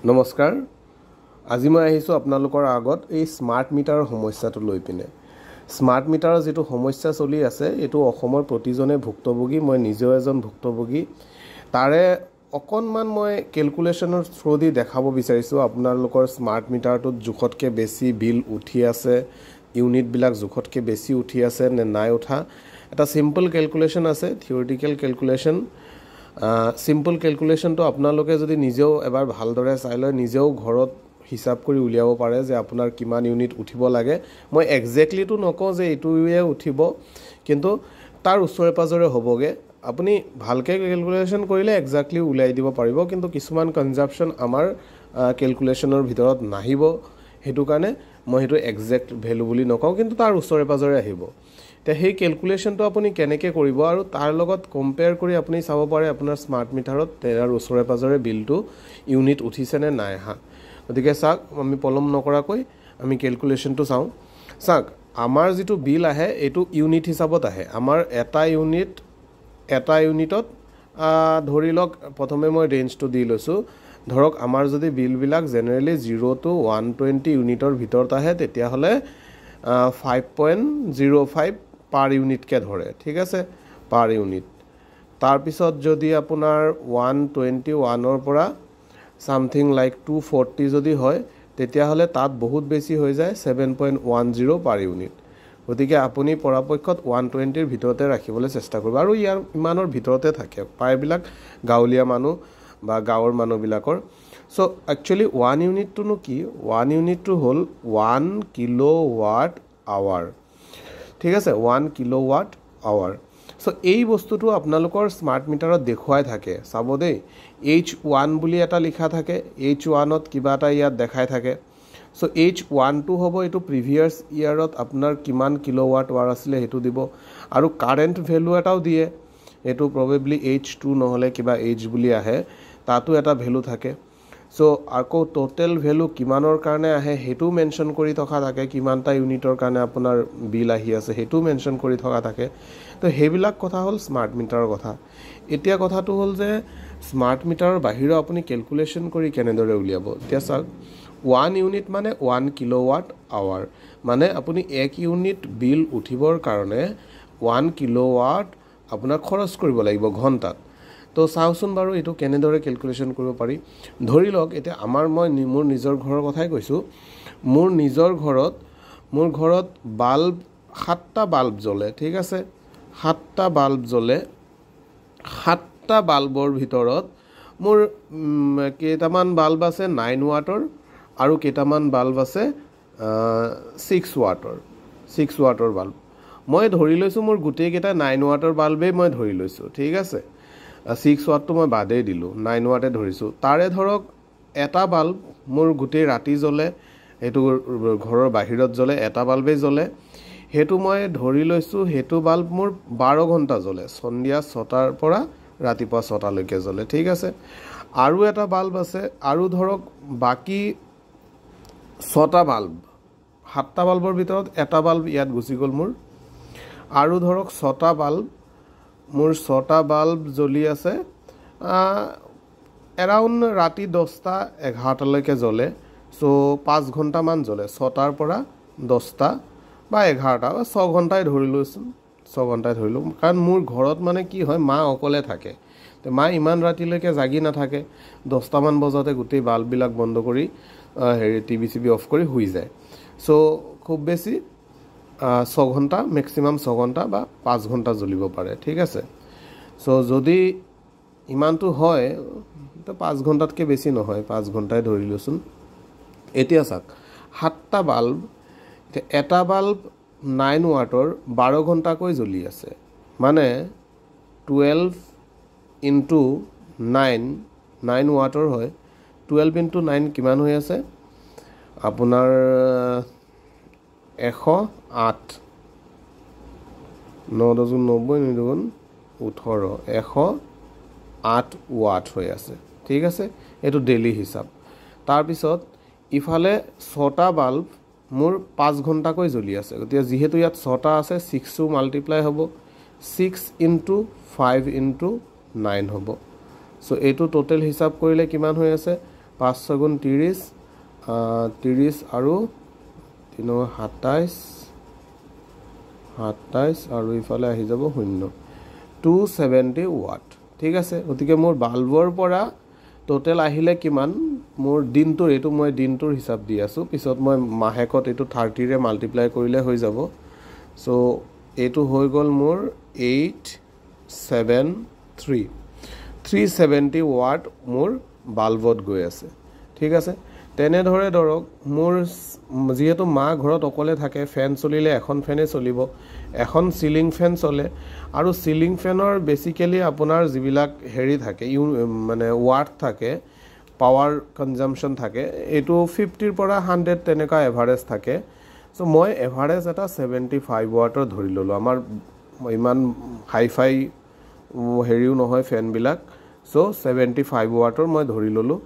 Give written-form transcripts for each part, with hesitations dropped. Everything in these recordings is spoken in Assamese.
নমস্কাৰ আজি মই আহিছো আপোনালোকৰ আগত এই স্মাৰ্ট মিটাৰৰ সমস্যাটো লৈ পিনে স্মাৰ্ট মিটাৰৰ যেটো সমস্যা চলি আছে এটো অসমৰ প্ৰতিজনে ভুক্তভোগী মই নিজেও এজন ভুক্তভোগী তাৰে অকনমান মই ক্যালকুলেশনৰ থ্ৰু দি দেখাব বিচাৰিছো আপোনালোকৰ স্মাৰ্ট মিটাৰটোত জুখতকে বেছি বিল উঠি আছে ইউনিট বিলাক জুখতকে বেছি উঠি আছে নে নাই উঠা এটা সিম্পল ক্যালকুলেশন আছে থিওৰিটিক্যাল ক্যালকুলেশন সিম্পল ক্যালকুলেশন তো আপোনালোকে যদি নিজেও এবাৰ ভালদৰে চাই লয় নিজেও ঘৰত হিসাব কৰি উলিয়াব পাৰে যে আপোনাৰ কিমান ইউনিট উঠিব লাগে মই এক্স্যাক্টলি তো নকওঁ যে এটোৱে উঠিব কিন্তু তাৰ ওচৰে পাজৰে হ'বগে আপুনি ভালকে ক্যালকুলেশন কৰিলে এক্স্যাক্টলি উলাই দিব পাৰিব কিন্তু কিছুমান কনজাম্পশন আমাৰ ক্যালকুলেশনৰ ভিতৰত নাহিব হেতু কাৰণে মই হেতু এক্সাক্ট ভ্যালু বুলি নকওঁ কিন্তু তাৰ ওচৰে পাজৰে আহিব তে সেই ক্যালকুলেশনটো আপুনি কেনেকৈ কৰিব আৰু তাৰ লগত কম্পেয়াৰ কৰি আপুনি চাব পাৰে আপোনাৰ স্মাৰ্ট মিটাৰত তাৰ ওচৰে পাজৰে বিলটো ইউনিট উঠিছে নে নাই হা গতিকে চাওক আমি পলম নকৰাকৈ আমি ক্যালকুলেশনটো চাওঁ চাওক আমাৰ যেটো বিল আহে এটো ইউনিট হিচাপত আহে আমাৰ এটা ইউনিটত ধৰি লওক প্ৰথমে মই ৰেঞ্জটো দি লৈছো ধৰক আমাৰ যদি বিল বিলাক জেনাৰেলি 0 to 120 ইউনিটৰ ভিতৰত আহে তেতিয়া হলে 5.05 পাৰ ইউনিট কে ধৰে ঠিক আছে পাৰ ইউনিট তাৰ পিছত যদি আপোনাৰ 121 ৰ পৰা সামথিং লাইক 240 যদি হয় তেতিয়া হলে তাত বহুত বেছি হৈ যায় 7.10 পাৰ ইউনিট গতিকে আপুনি পৰাপক্ষত 120 ৰ ভিতৰতে ৰাখিবলৈ চেষ্টা কৰিব আৰু ইয়াৰ ইমানৰ ভিতৰতে থাকে প্ৰায়বিলাক গাঁৱলীয়া মানুহ বা গাঁৱৰ মানুহবিলাকৰ so actually 1 unit to know কি 1 ইউনিট টু হল 1 কিলোৱাট আৱাৰ ঠিক আছে 1 কিলোৱাট আৱাৰ সো এই বস্তুটো আপোনালোকৰ স্মাৰ্ট মিটাৰত দেখুৱাই থাকে চাব দেই H1 বুলি এটা লিখা থাকে H1 ত কিবা এটা ইয়াত দেখাই থাকে সো H1 টো হ'ব এটো প্ৰিভিয়াস ইয়াৰত আপোনাৰ কিমান কিলোৱাট আৱাৰ আছিল হেতু দিব আৰু কাৰেন্ট ভ্যালু এটাও দিয়ে এটো প্ৰবাবলি H2 নহলে কিবা H বুলি আহে তাতো এটা ভ্যালু থাকে সো আকৌ টোটাল ভ্যালু কিমানৰ কাৰণে আহে হেতু মেনশন কৰি থকা থাকে কিমানটা ইউনিটৰ কাৰণে আপোনাৰ বিল আহি আছে হেতু মেনশন কৰি থকা থাকে তো হেবিলাক কথা হল স্মাৰ্ট মিটাৰৰ কথা এতিয়া কথাটো হল যে স্মাৰ্ট মিটাৰৰ বাহিৰে আপুনি ক্যালকুলেশন কৰি কেনেদৰে উলিয়াব এতিয়া চাওক 1 ইউনিট মানে 1 কিলোৱাট আৱাৰ মানে আপুনি 1 ইউনিট বিল উঠিবৰ কাৰণে 1 কিলোৱাট আপোনাৰ খৰচ কৰিব লাগিব ঘন্টাত তো চাওচোন বাৰু এটো কেনেদৰে ক্যালকুলেশন কৰিব পাৰি ধৰি লওক এতিয়া আমাৰ মই মোৰ নিজৰ ঘৰৰ কথাই কৈছো মোৰ ঘৰত বাল্ব 7টা বাল্ব জ্বলে ঠিক আছে 7টা বাল্ব জ্বলে 7টা বাল্বৰ ভিতৰত মোৰ কেইটামান বাল্ব আছে 9 ওয়াটৰ আৰু কেইটামান বাল্ব আছে 6 ওয়াটৰ বাল্ব মই ধৰি লৈছো মোৰ গুটেই কেইটা 9 ওয়াটৰ বাল্বেই মই ধৰি লৈছো ঠিক আছে 6 ওয়াটটো মই বাদেই দিলো 9 ওয়াটে ধৰিছো তাৰে ধৰক এটা বাল্ব মোৰ গুটেই ৰাতি জ্বলে এটো ঘৰৰ বাহিৰত জ্বলে এটা বাল্বেই জ্বলে হেতু মই ধৰি লৈছো হেতু বাল্ব মোৰ 12 ঘন্টা জ্বলে সন্ধিয়া 6টাৰ পৰা ৰাতিপুৱা 6টা লৈকে জ্বলে ঠিক আছে আৰু এটা বাল্ব আছে আৰু ধৰক বাকি 6টা বাল্ব 7টা বাল্বৰ ভিতৰত এটা বাল্ব ইয়াত গুচি গল মোৰ আৰু ধৰক 6টা বাল্ব মোৰ 6টা বাল্ব জ্বলি আছে এৰাউন্ড ৰাতি 10টা 11টা লৈকে জ্বলে সো 5 ঘন্টা মান জ্বলে 6টাৰ পৰা 10টা বা 11টা বা 6 ঘন্টাই ধৰিলো 6 ঘন্টাই ধৰিলো কাৰণ মোৰ ঘৰত মানে কি হয় মা অকলে থাকে তে মা ইমান ৰাতিলৈকে জাগি নাথাকে 10টা মান বজাতে গুটেই বাল্ব বিলাক বন্ধ কৰি টিভি অফ কৰি শুই যায় সো খুব বেছি 6 ঘন্টা ম্যাক্সিমাম 6 ঘন্টা বা 5 ঘন্টা জ্বলিব পাৰে ঠিক আছে সো যদি ইমানটো হয় তো 5 ঘন্টাতকে বেছি নহয় 5 ঘন্টাই ধৰিলোচোন এতিয়া চাওক 7টা বাল্ব এটা বাল্ব 9 ওয়াটৰ 12 ঘন্টাকৈ জ্বলি আছে মানে 12 into 9 ওয়াটৰ হয় 12 into 9 কিমান হৈ আছে আপোনাৰ 108 9×90 18 108 ওয়াট হৈ আছে ঠিক আছে এটো ডেইলি হিসাব তাৰ পিছত ইফালে 6টা বাল্ব মোৰ 5 ঘন্টাকৈ জ্বলি আছে গতিয়া যেহেতু ইয়াত 6টা আছে 6 টো মাল্টিপ্লাই হ'ব 6 into 5 into 9 হ'ব সো এটো টোটাল হিসাব কৰিলে কিমান হৈ আছে 5 গুণ 30 30 আৰু 3 27 আৰু ইফালে আহি যাব 0 270 ওয়াট ঠিক আছে গতিকে মোৰ বাল্বৰ পৰা টোটাল আহিলে কিমান মোৰ দিনটোৰ এটো মই দিনটোৰ হিসাব দি আছো পিছত মই মাহেকত এটো 30 ৰে মাল্টিপ্লাই কৰিলে হৈ যাব সো এটো হৈ গল মোৰ 873 370 ওয়াট মোৰ বাল্বত গৈ আছে ঠিক আছে তেনে ধৰে ধৰক মোৰ যেহেতু মা ঘৰত অকলে থাকে ফেন চলিলে এখন ফেনে চলিব এখন সিলিং ফেন চলে আৰু সিলিং ফেনৰ বেসিক্যালি আপোনাৰ যিবিলাক হেৰি থাকে মানে ওয়াট থাকে পাৱাৰ কনজাম্পশন থাকে এটো 50 ৰ পৰা 100 তেনেকা এভাৰেজ থাকে সো মই এভাৰেজ এটা 75 ওয়াটৰ ধৰি ললো আমাৰ ইমান হাইফাই হেৰিও নহয় ফেন বিলাক সো 75 ওয়াটৰ মই ধৰি ললো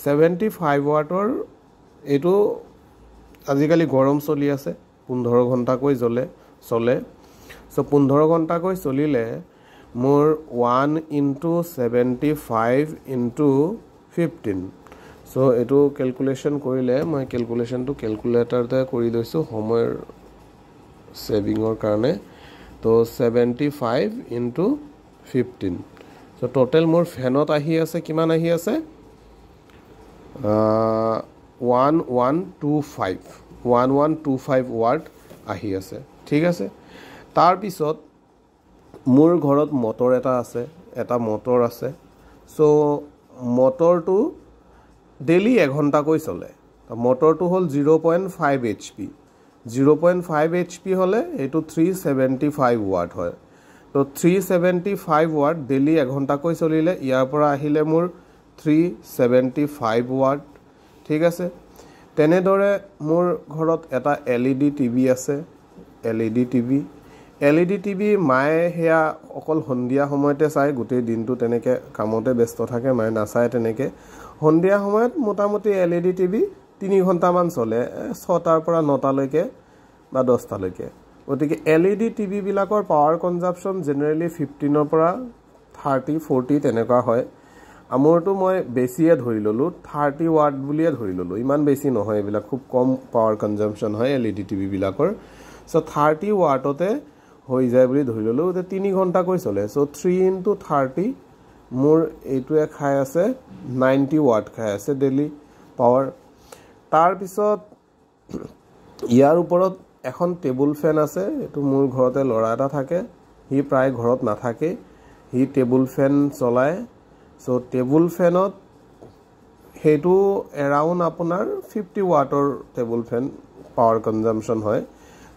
75 ওয়াটৰ এটো আজিকালি গৰম চলি আছে 15 ঘন্টা কৈ চলে সো 15 ঘন্টা কৈ চলিলে মোৰ 1 into 75 into 15 সো এটো ক্যালকুলেশন কৰিলে মই ক্যালকুলেশনটো ক্যালকুলেটৰতে কৰি লৈছো সময়ৰ সেভিংৰ কাৰণে তো 75 into 15 সো টোটাল মোৰ ফেনত আহি আছে কিমান আহি আছে 1125 ওয়াট আহি আছে ঠিক আছে তাৰ পিছত মোৰ ঘৰত মটৰ এটা মটৰ আছে সো মটৰটো ডেইলি 1 ঘন্টা কৈ চলে মটৰটো হল 0.5 HP 0.5 HP হলে এটো 375 ওয়াট হয় তো 375 ওয়াট ডেইলি 1 ঘন্টা কৈ চলিলে ইয়াৰ পৰা আহিলে মোৰ 375 ওয়াট ঠিক আছে তেনে ধৰে মোৰ ঘৰত এটা LED টিভি আছে LED টিভি মায়ে হেয়া অকল হন্দিয়া সময়তে চাই গোটেই দিনটো তেনেকে কামতে ব্যস্ত থাকে মায়ে নাচায় তেনেকে হন্দিয়া সময়ত মোটামুটি LED টিভি 3 ঘন্টা মান চলে 6টাৰ পৰা 9টা লৈকে বা 10টা লৈকে গতিকে LED টিভি বিলাকৰ পাৱাৰ কনজাম্পশন জেনাৰেলি 15 ৰ পৰা 30 40 তেনেকা হয় আমৰটো মই বেছিয়ে ধৰি ললো 30 ওয়াট বুলিয়ে ধৰি ললো ইমান বেছি নহয় এবিলাক খুব কম পাৱাৰ কনজাম্পশন হয় LED টিভি বিলাকৰ সো 30 ওয়াটতে হৈ যায় বুলি ধৰি ললো 3 ঘন্টা কৈ চলে সো 3 into 30 মোৰ এইটোৱে খাই আছে 90 ওয়াট খাই আছে ডেইলি পাৱাৰ তাৰ পিছত ইয়াৰ ওপৰত এখন টেবুল ফেন আছে এটো মোৰ ঘৰতে লৰা এটা থাকে হি প্ৰায় ঘৰত নাথাকে হি টেবুল ফেন চলায় সো টেবুল ফেনত হেতু এৰাউন্ড আপোনাৰ 50 ওয়াটৰ টেবুল ফেন পাৱাৰ কনজাম্পশন হয়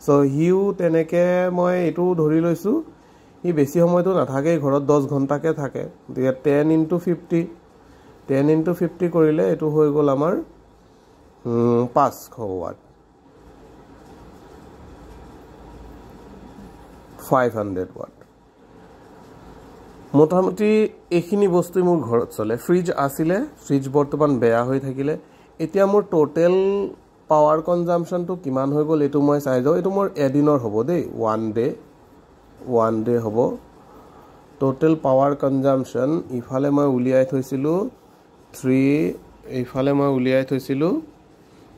সো হিউ তেনেকে মই এটো ধৰি লৈছো হি বেছি সময়তো নাথাকে ঘৰত 10 ঘন্টাকে থাকে 10 into 50 কৰিলে এটো হৈ গল আমাৰ 500 ওয়াট 500 ওয়াট মোটামুটি এখিনি বস্তু মোৰ ঘৰত চলে ফ্ৰিজ আছিলে ফ্ৰিজ বৰ্তমান বেয়া হৈ থাকিলে এতিয়া মোৰ টোটাল পাৱাৰ কনজাম্পশনটো কিমান হৈ গল এটো মই চাই যাও এটো মোৰ এদিনৰ হ'ব দেই 1 ডে হ'ব টোটাল পাৱাৰ কনজাম্পশন ইফালে মই উলিয়াই থৈছিলো 3 ইফালে মই উলিয়াই থৈছিলো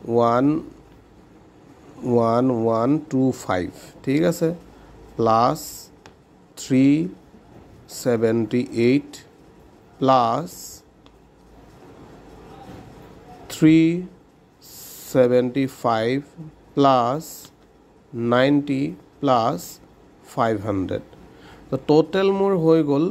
1125 ঠিক আছে plus 378 plus 375 plus 90 plus 500 the total more hoi gol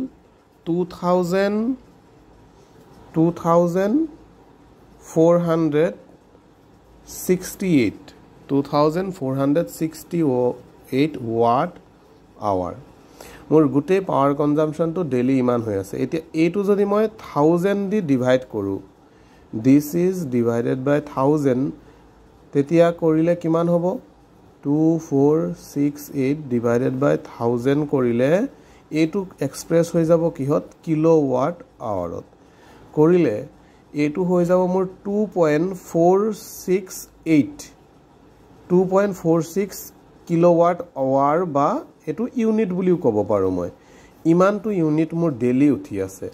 2468 watt hour মোৰ গুটে পাৱাৰ কনজাম্পশন তো ডেইলি ইমান হৈ আছে এতিয়া এটো যদি মই 1000 দি ডিভাইড কৰো this is divided by 1000 তেতিয়া কৰিলে কিমান হ'ব 2468 divided by 1000 কৰিলে এটো এক্সপ্ৰেছ হৈ যাব কিহত কিলোৱাট আৱাৰত কৰিলে এটো হৈ যাব মোৰ 2.468 কিলোৱাট আৱাৰ বা এটো ইউনিট বুলিও ক'ব পাৰো মই ইমানটো ইউনিট মোৰ ডেইলি উঠি আছে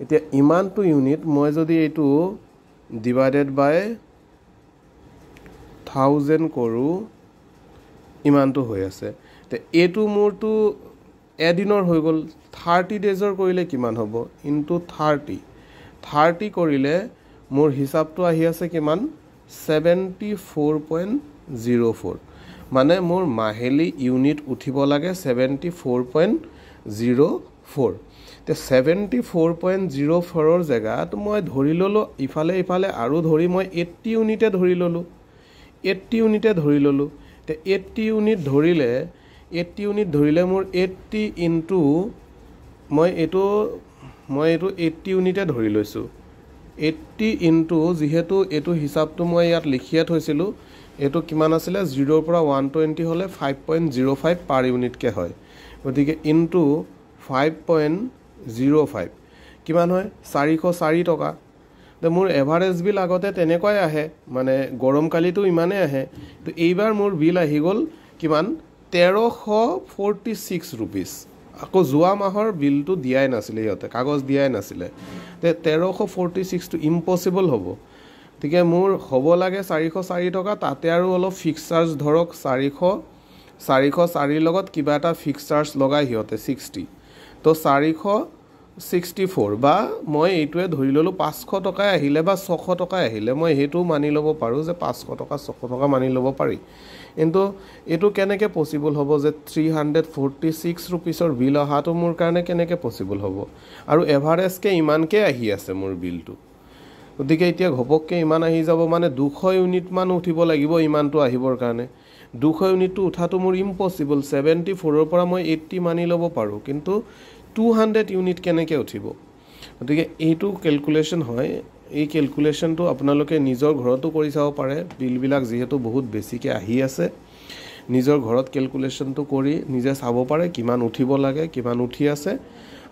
এতিয়া ইমানটো ইউনিট মই যদি এটো ডিভাইডেড বাই 1000 কৰোঁ ইমানটো হৈ আছে তে এইটো মোৰটো এদিনৰ হৈ গ'ল 30 ডেজৰ কৰিলে কিমান হ'ব ইনটু 30 কৰিলে মোৰ হিচাপটো আহি আছে কিমান 74.04 মানে মোৰ মাহেলী ইউনিট উঠিব লাগে 74.04 তে 74.04 ৰ জেগাত মই ধৰি ললো ইফালে আৰু ধৰি মই 80 ইউনিটে ধৰি ললো 80 ইউনিটে ধৰি ললো তে 80 ইউনিট ধৰিলে মোৰ 80 ইনটু মই এইটো 80 ইউনিটে ধৰি লৈছো 80 ইনটু যেহেতু এইটো হিচাপটো মই ইয়াত লিখিয়া থৈছিলো এইটো কিমান আছিল 0 পৰা 120 হলে 5.05 পাৰ ইউনিট কে হয় গতিকে ইনটু 5.05 কিমান হয় 404 টকা তে মোৰ এভাৰেজ বিল আগতে তেনেকৈ আহে মানে গৰম কালিটো ইমানে আহে তো এইবাৰ মোৰ বিল আহি গল কিমান 1346 रुपीस আকৌ যোৱা মাহৰ বিলটো দিয়াই নাছিলে ইহতে কাগজ দিয়াই নাছিলে তে 1346 টো ইম্পসিবল হ'ব ঠিক আছে মোৰ হ'ব লাগে 404 টকা তাতে আৰু অলপ ফিক্স চাৰ্জ ধৰক 404 লগত কিবা এটা ফিক্স চাৰ্জ লগাই হিয়তে 60 তো 464 বা মই এইটোৱে ধৰি ললো 500 টকা আহিলে বা 600 টকা আহিলে মই হেতু মানি লব পাৰো যে 500 টকা 600 টকা মানি লব পাৰি কিন্তু এটো কেনেকে পসিবল হ'ব যে 346 रुपीसৰ বিল আহাটো মোৰ কাৰণে কেনেকে পসিবল হ'ব আৰু এভাৰেজ কে ইমানকে আহি আছে মোৰ বিলটো গতিকে এতিয়া ঘপককে ইমান আহি যাব মানে 200 ইউনিট মান উঠিব লাগিব ইমানটো আহিবৰ কাৰণে 200 ইউনিটটো উঠাটো মোৰ ইম্পসিবল 74 ৰ পৰা মই 80 মানি লব পাৰো কিন্তু 200 ইউনিট কেনেকে উঠিব গতিকে এইটো ক্যালকুলেশন হয় এই ক্যালকুলেশনটো আপোনালোকে নিজৰ ঘৰতো কৰি চাব পাৰে বিল বিলাক যেহেতু বহুত বেছিকে আহি আছে নিজৰ ঘৰত ক্যালকুলেশনটো কৰি নিজে চাব পাৰে কিমান উঠিব লাগে কিমান উঠি আছে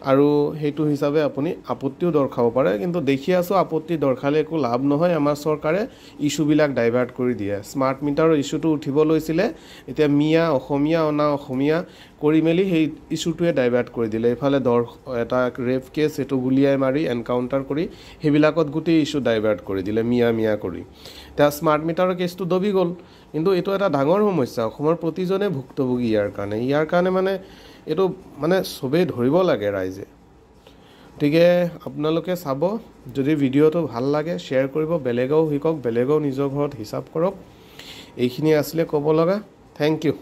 আৰু হেতু হিচাপে আপুনি আপত্তিও দৰখাব পাৰে কিন্তু দেখি আছো আপত্তি দৰখালে একো লাভ নহয় আমাৰ চৰকাৰে ইস্যু বিলাক ডাইভাৰ্ট কৰি দিয়ে স্মাৰ্ট মিটাৰৰ ইস্যুটো উঠিব লৈছিলে এতিয়া মিয়া অসমীয়া অনা অসমীয়া কৰি মেলি সেই ইস্যুটোৱে ডাইভাৰ্ট কৰি দিলে ইফালে এটা ৰেপ কেছ এটো গুলিয়াই মাৰি এনকাউন্টাৰ কৰি হেবিলাকত গুটি ইস্যু ডাইভাৰ্ট কৰি দিলে মিয়া কৰি তা স্মাৰ্ট মিটাৰৰ কেছটো দবি গল কিন্তু এটো এটা ডাঙৰ সমস্যা অসমৰ প্ৰতিজনে ভুক্তভোগী ইয়াৰ কাৰণে মানে এটো মানে সবে ধৰিব লাগে ৰাইজে ঠিকে আপোনালোকে চাব যদি ভিডিওটো ভাল লাগে শেয়াৰ কৰিব বেলেগও হিকক বেলেগও নিজৰ ঘৰত হিচাপ কৰক এইখিনি আসলে ক'ব লগা থ্যাংক ইউ